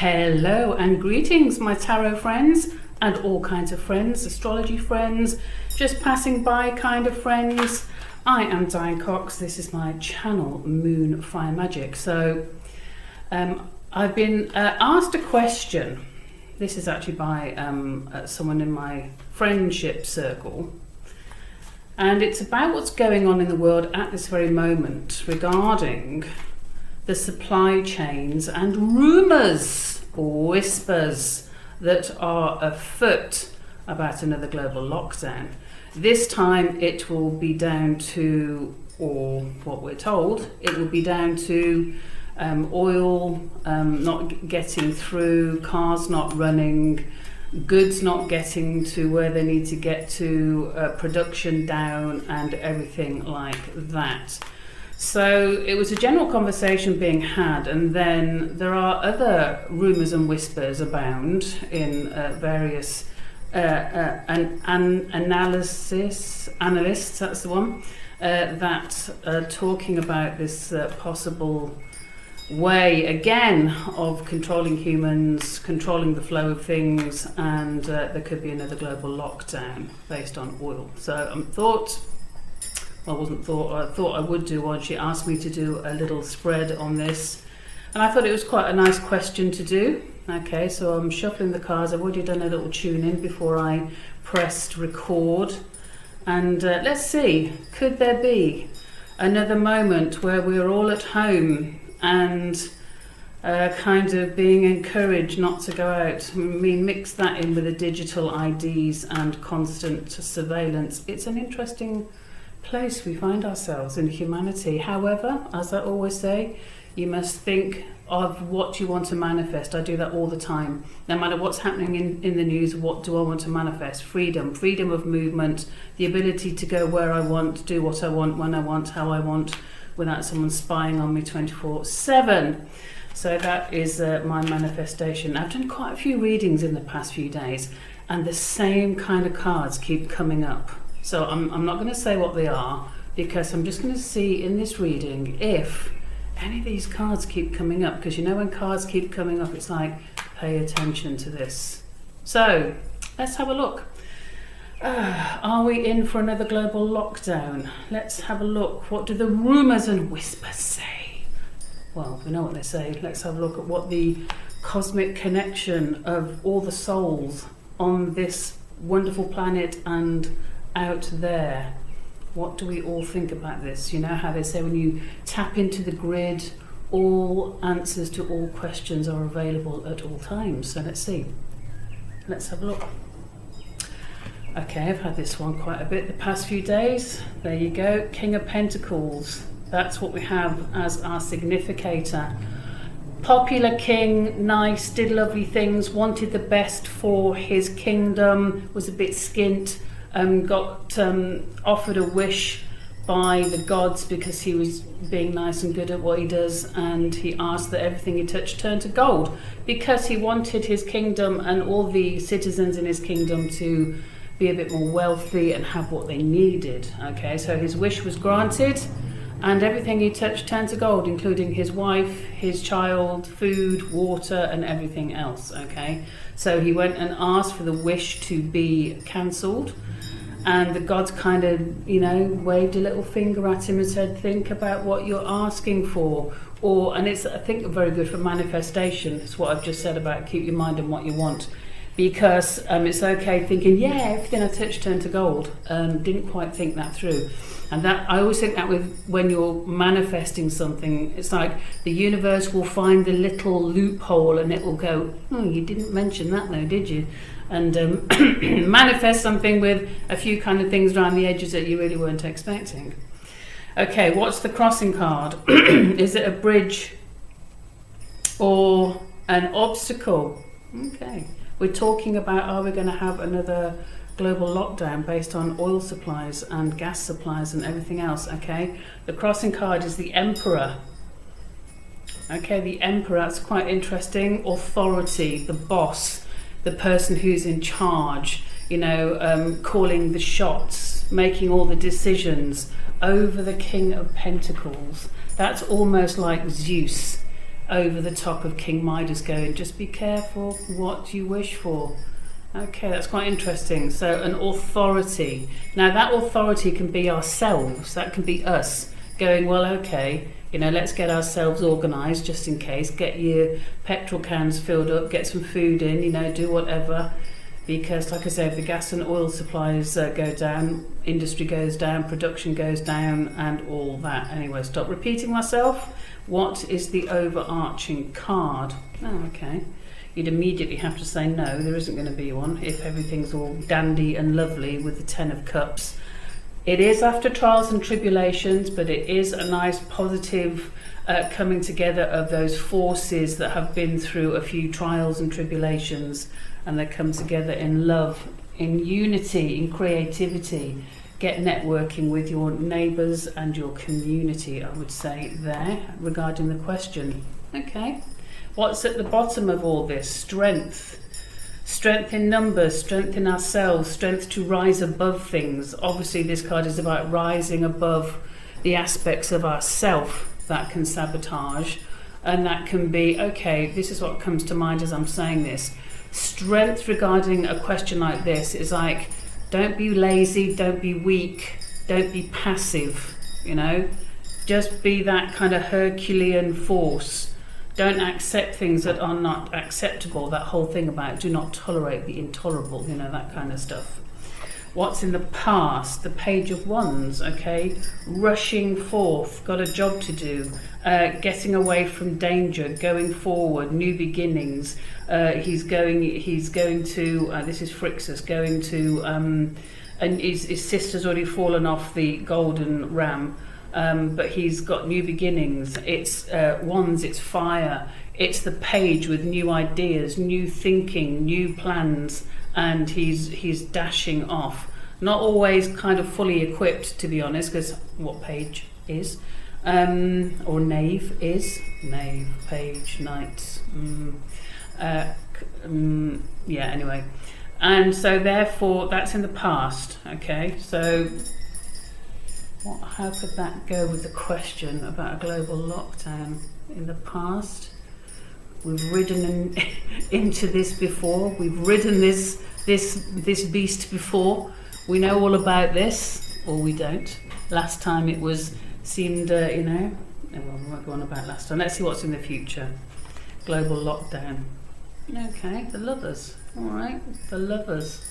Hello and greetings, my tarot friends and all kinds of friends, astrology friends, just passing by kind of friends. I am Diane Cox. This is my channel, Moon Fire Magic. So I've been asked a question. This is actually by someone in my friendship circle. And it's about what's going on in the world at this very moment regarding the supply chains and rumours or whispers that are afoot about another global lockdown. This time it will be down to, or what we're told, it will be down to oil not getting through, cars not running, goods not getting to where they need to get to, production down and everything like that. So it was a general conversation being had, and then there are other rumours and whispers abound in various analysts, that's the one, that are talking about this possible way again of controlling humans, controlling the flow of things, and there could be another global lockdown based on oil. So I thought I would do one. She asked me to do a little spread on this, and I thought it was quite a nice question to do. Okay, so I'm shuffling the cards. I've already done a little tune in before I pressed record, and let's see, could there be another moment where we're all at home and kind of being encouraged not to go out? I mean, mix that in with the digital IDs and constant surveillance. It's an interesting place we find ourselves in humanity. However, as I always say, you must think of what you want to manifest. I do that all the time. No matter what's happening in the news, what do I want to manifest? Freedom of movement, the ability to go where I want, do what I want, when I want, how I want, without someone spying on me 24/7. So that is my manifestation. I've done quite a few readings in the past few days, and the same kind of cards keep coming up. So I'm not going to say what they are, because I'm just going to see in this reading if any of these cards keep coming up, because you know when cards keep coming up, it's like, pay attention to this. So let's have a look. Are we in for another global lockdown? Let's have a look. What do the rumours and whispers say? Well, we know what they say. Let's have a look at what the cosmic connection of all the souls on this wonderful planet and out there. What do we all think about this? You know how they say when you tap into the grid, all answers to all questions are available at all times. So let's see. Let's have a look. Okay, I've had this one quite a bit the past few days. There you go, King of Pentacles. That's what we have as our significator. Popular king, nice, did lovely things, wanted the best for his kingdom, was a bit skint, got offered a wish by the gods because he was being nice and good at what he does, and he asked that everything he touched turn to gold because he wanted his kingdom and all the citizens in his kingdom to be a bit more wealthy and have what they needed. Okay, so his wish was granted, and everything he touched turned to gold, including his wife, his child, food, water, and everything else. Okay, so he went and asked for the wish to be cancelled, and the gods kind of, you know, waved a little finger at him and said, think about what you're asking for. And it's, I think, very good for manifestation. It's what I've just said about keep your mind on what you want. Because it's okay thinking, yeah, everything I touched turned to gold. Didn't quite think that through. And that, I always think that with when you're manifesting something, it's like the universe will find the little loophole and it will go, you didn't mention that though, did you? And manifest something with a few kind of things around the edges that you really weren't expecting. Okay, what's the crossing card? Is it a bridge or an obstacle? Okay. We're talking about, are we going to have another global lockdown based on oil supplies and gas supplies and everything else? Okay, the crossing card is the Emperor. Okay, the Emperor, that's quite interesting. Authority, the boss, the person who's in charge, you know, calling the shots, making all the decisions over the King of Pentacles. That's almost like Zeus. over the top of King Midas going, just be careful what you wish for. Okay, that's quite interesting. So an authority. Now that authority can be ourselves, that can be us going, well, okay, let's get ourselves organised just in case, get your petrol cans filled up, get some food in, do whatever. Because like I say, if the gas and oil supplies go down, industry goes down, production goes down, and all that. Anyway, stop repeating myself. What is the overarching card? Oh, okay. You'd immediately have to say no, there isn't going to be one if everything's all dandy and lovely with the 10 of Cups. It is after trials and tribulations, but it is a nice positive coming together of those forces that have been through a few trials and tribulations, and they come together in love, in unity, in creativity. Get networking with your neighbours and your community, I would say there, regarding the question. Okay. What's at the bottom of all this? Strength. Strength in numbers, strength in ourselves, strength to rise above things. Obviously, this card is about rising above the aspects of ourself that can sabotage. And that can be, okay, this is what comes to mind as I'm saying this. Strength regarding a question like this is like, don't be lazy, don't be weak, don't be passive, Just be that kind of Herculean force. Don't accept things that are not acceptable. That whole thing about do not tolerate the intolerable, that kind of stuff. What's in the past? The Page of Wands, okay? Rushing forth, got a job to do, getting away from danger, going forward, new beginnings. He's going to, this is Phrixus, going to, and his sister's already fallen off the golden ram. But he's got new beginnings. It's wands, it's fire, it's the page with new ideas, new thinking, new plans, and he's dashing off. Not always kind of fully equipped, to be honest, because what page is, or knave is, knave, page, knights, yeah, anyway. And so therefore that's in the past, okay, so how could that go with the question about a global lockdown in the past? We've ridden into this before. We've ridden this beast before. We know all about this, or we don't. Last time it seemed, well, we won't go on about last time. Let's see what's in the future. Global lockdown. Okay, the Lovers. All right, the Lovers.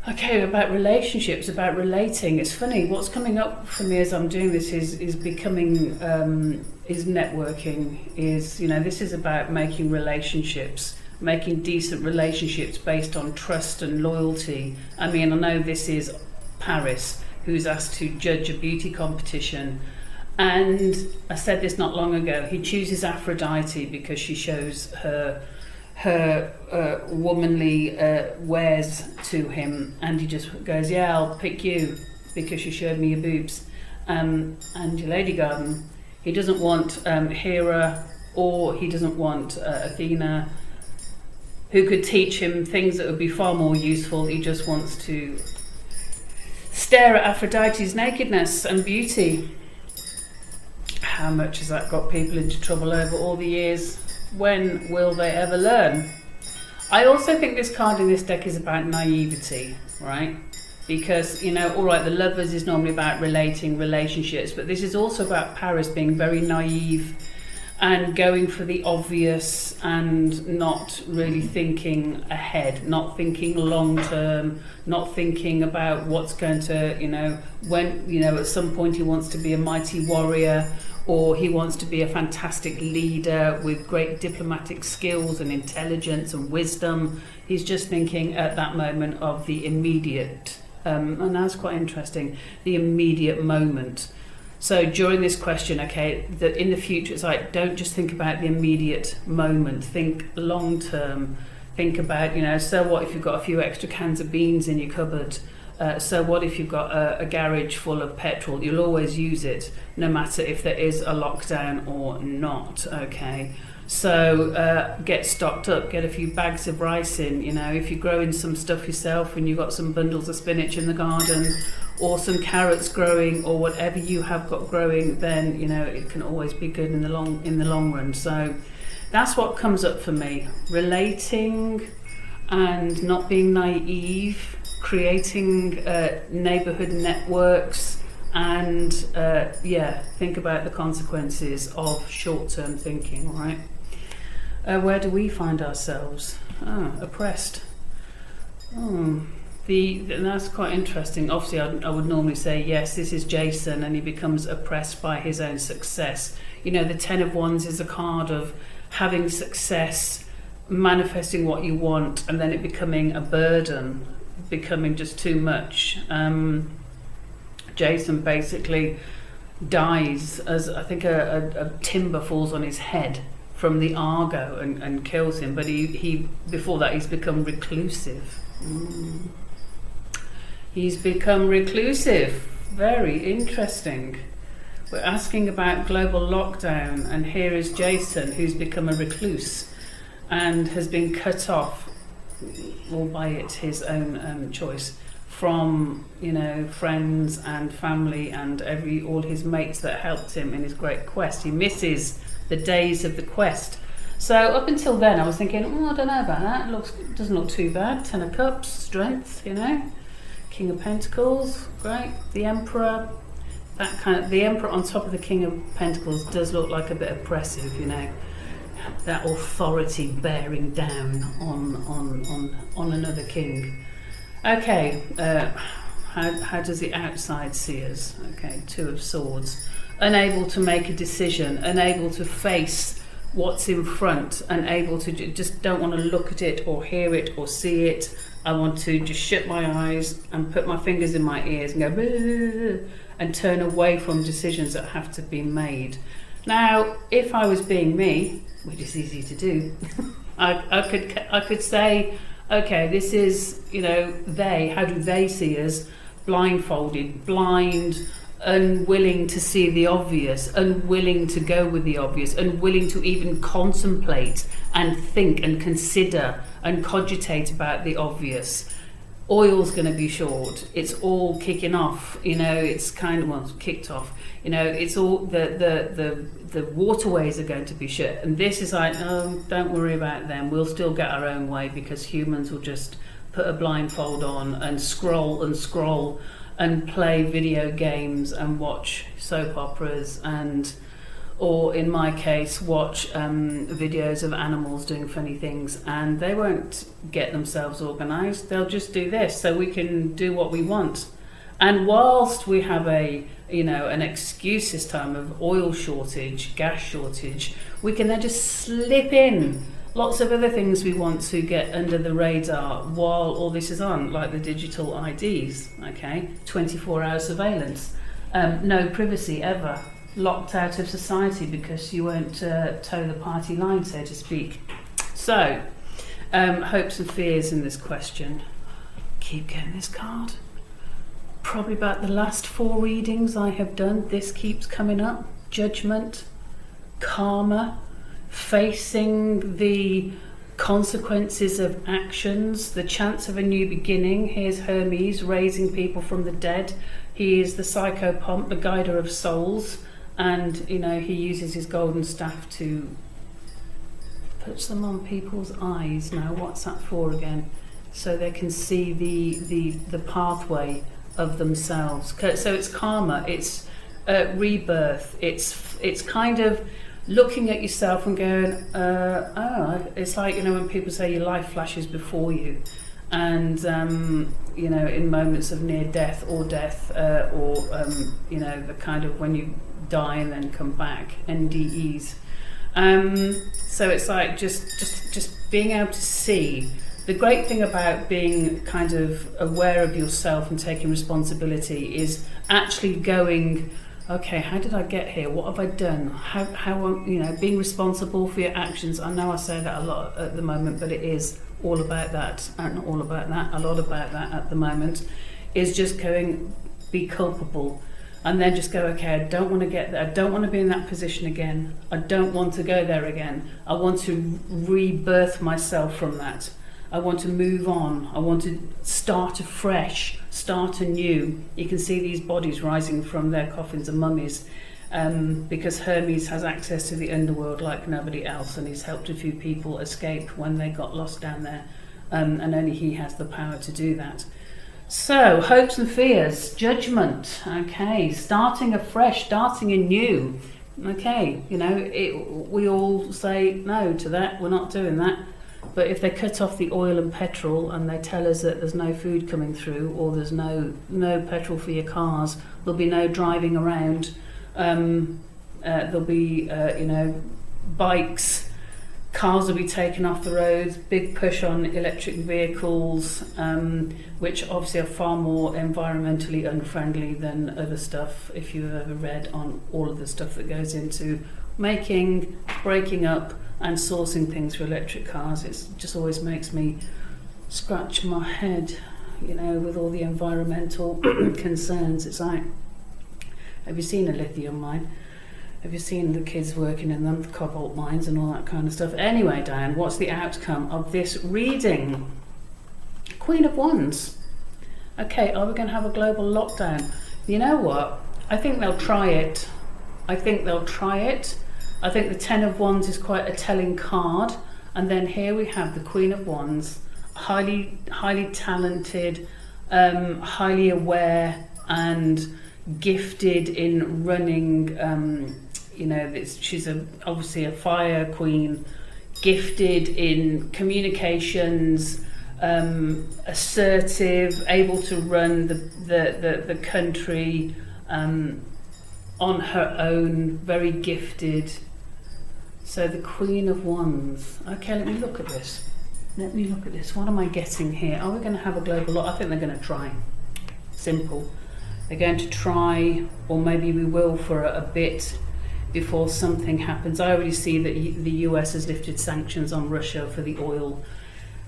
Okay, about relationships, about relating. It's funny, what's coming up for me as I'm doing this is becoming, is networking, this is about making relationships, making decent relationships based on trust and loyalty. I mean, I know this is Paris, who's asked to judge a beauty competition. And I said this not long ago, he chooses Aphrodite because she shows her womanly wares to him, and he just goes, yeah, I'll pick you because you showed me your boobs. And your Lady Garden, he doesn't want Hera, or he doesn't want Athena, who could teach him things that would be far more useful. He just wants to stare at Aphrodite's nakedness and beauty. How much has that got people into trouble over all the years? When will they ever learn? I also think this card in this deck is about naivety, right? Because, all right, the Lovers is normally about relating relationships, but this is also about Paris being very naive and going for the obvious and not really thinking ahead, not thinking long term, not thinking about what's going to, when, at some point he wants to be a mighty warrior, or he wants to be a fantastic leader with great diplomatic skills and intelligence and wisdom. He's just thinking at that moment of the immediate, and that's quite interesting, the immediate moment. So during this question, okay, that in the future, it's like, don't just think about the immediate moment, think long term, think about, so what if you've got a few extra cans of beans in your cupboard? So what if you've got a garage full of petrol? You'll always use it, no matter if there is a lockdown or not, okay? So get stocked up, get a few bags of rice in, if you're growing some stuff yourself and you've got some bundles of spinach in the garden, or some carrots growing, or whatever you have got growing, then it can always be good in the long run. So that's what comes up for me: relating and not being naive, creating neighborhood networks, and think about the consequences of short-term thinking, right? Where do we find ourselves? Oppressed. That's quite interesting. Obviously, I would normally say, yes, this is Jason, and he becomes oppressed by his own success. The Ten of Wands is a card of having success, manifesting what you want, and then it becoming a burden, becoming just too much. Jason basically dies as, I think, a timber falls on his head from the Argo and kills him. But he before that, he's become reclusive. He's become reclusive. Very interesting. We're asking about global lockdown, and here is Jason, who's become a recluse and has been cut off, albeit his own choice, from friends and family and all his mates that helped him in his great quest. He misses the days of the quest. So up until then, I was thinking, I don't know about that. Doesn't look too bad. Ten of Cups, strength, King of Pentacles, great. The Emperor, the Emperor on top of the King of Pentacles does look like a bit oppressive, that authority bearing down on another king. Okay, how does the outside see us? Okay, Two of Swords, unable to make a decision, unable to face what's in front, unable to just don't want to look at it or hear it or see it. I want to just shut my eyes and put my fingers in my ears and go and turn away from decisions that have to be made. Now, if I was being me, which is easy to do, I could say, okay, this is, how do they see us? Blindfolded, blind, unwilling to see the obvious, unwilling to go with the obvious, unwilling to even contemplate and think and consider and cogitate about the obvious. Oil's going to be short. It's all kicking off. It's kind of kicked off. It's all the waterways are going to be shut, and this is like, don't worry about them. We'll still get our own way because humans will just put a blindfold on and scroll and play video games and watch soap operas or in my case watch videos of animals doing funny things, and they won't get themselves organised. They'll just do this so we can do what we want. And whilst we have an excuse this time of oil shortage, gas shortage, we can then just slip in lots of other things we want to get under the radar while all this is on, like the digital IDs, 24-hour surveillance, no privacy ever, locked out of society because you won't toe the party line, so to speak. So, hopes and fears in this question. Keep getting this card. Probably about the last 4 readings I have done, this keeps coming up. Judgment, karma, facing the consequences of actions, the chance of a new beginning. Here's Hermes raising people from the dead. He is the psychopomp, the guider of souls, and he uses his golden staff to put them on people's eyes. Now what's that for again? So they can see the pathway of themselves. So it's karma, it's rebirth, it's kind of looking at yourself and going, it's like, when people say your life flashes before you, and in moments of near death or death, or the kind of when you die and then come back, NDEs. So it's like just being able to see. The great thing about being kind of aware of yourself and taking responsibility is actually going, okay, how did I get here? What have I done? How being responsible for your actions. I know I say that a lot at the moment, but it is all about that, and not all about that, a lot about that at the moment, is just going, be culpable, and then just go, okay, I don't want to get there. I don't want to be in that position again. I don't want to go there again. I want to rebirth myself from that. I want to move on. I want to start afresh start anew. You can see these bodies rising from their coffins and mummies, because Hermes has access to the underworld like nobody else, and he's helped a few people escape when they got lost down there, and only he has the power to do that. So, hopes and fears, judgment, okay, starting afresh, starting anew, okay, we all say no to that, we're not doing that. But if they cut off the oil and petrol and they tell us that there's no food coming through, or there's no petrol for your cars, there'll be no driving around, there'll be, bikes, cars will be taken off the roads, big push on electric vehicles, which obviously are far more environmentally unfriendly than other stuff, if you've ever read on all of the stuff that goes into making, breaking up and sourcing things for electric cars. It just always makes me scratch my head, with all the environmental concerns. It's like, have you seen a lithium mine? Have you seen the kids working in them, the cobalt mines and all that kind of stuff? Anyway, Diane, what's the outcome of this reading? Queen of Wands. Okay, are we going to have a global lockdown? You know what? I think they'll try it. I think the Ten of Wands is quite a telling card. And then here we have the Queen of Wands, highly talented, highly aware and gifted in running, she's obviously a fire queen, gifted in communications, assertive, able to run the country on her own, very gifted. So the Queen of Wands. Okay, let me look at this. What am I getting here? Are we going to have a global lot? I think they're going to try. Simple. They're going to try, or maybe we will for a bit before something happens. I already see that the US has lifted sanctions on Russia for the oil.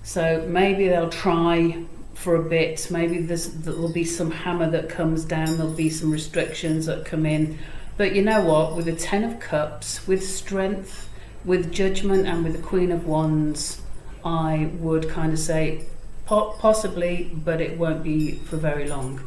So maybe they'll try for a bit. Maybe there'll be some hammer that comes down. There'll be some restrictions that come in. But you know what? With the Ten of Cups, with strength, with judgment, and with the Queen of Wands, I would kind of say possibly, but it won't be for very long.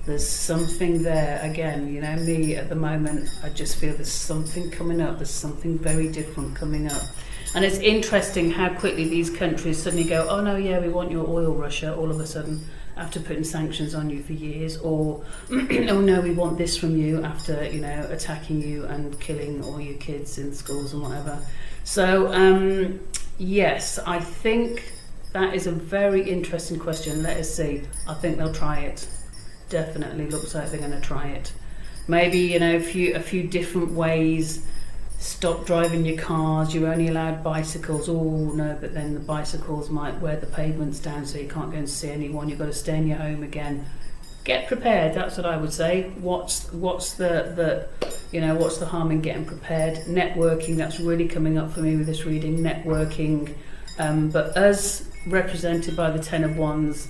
There's something there. Again, me at the moment, I just feel there's something coming up. There's something very different coming up. And it's interesting how quickly these countries suddenly go, oh no, yeah, we want your oil, Russia, all of a sudden, after putting sanctions on you for years, or oh no, we want this from you after, attacking you and killing all your kids in schools and whatever. So, yes, I think that is a very interesting question. Let us see. I think they'll try it. Definitely looks like they're going to try it. Maybe, a few different ways. Stop driving your cars, you're only allowed bicycles. Oh no, but then the bicycles might wear the pavements down, so you can't go and see anyone. You've got to stay in your home again. Get prepared, that's what I would say. What's the harm in getting prepared? Networking, that's really coming up for me with this reading, networking. But us, represented by the Ten of Wands,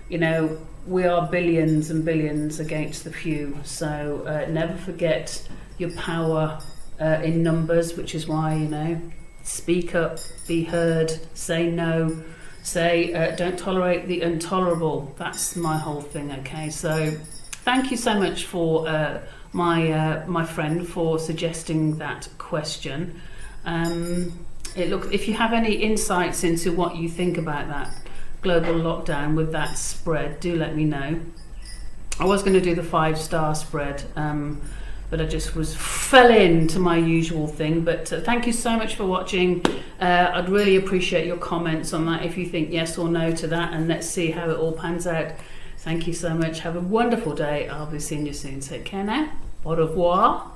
we are billions and billions against the few. So never forget your power in numbers, which is why, speak up, be heard, say no, don't tolerate the intolerable. That's my whole thing. Okay, so thank you so much for my friend for suggesting that question. If you have any insights into what you think about that global lockdown with that spread, do let me know. I was going to do the 5-star spread, but I just fell into my usual thing. But thank you so much for watching. I'd really appreciate your comments on that, if you think yes or no to that, and let's see how it all pans out. Thank you so much. Have a wonderful day. I'll be seeing you soon. Take care now. Au revoir.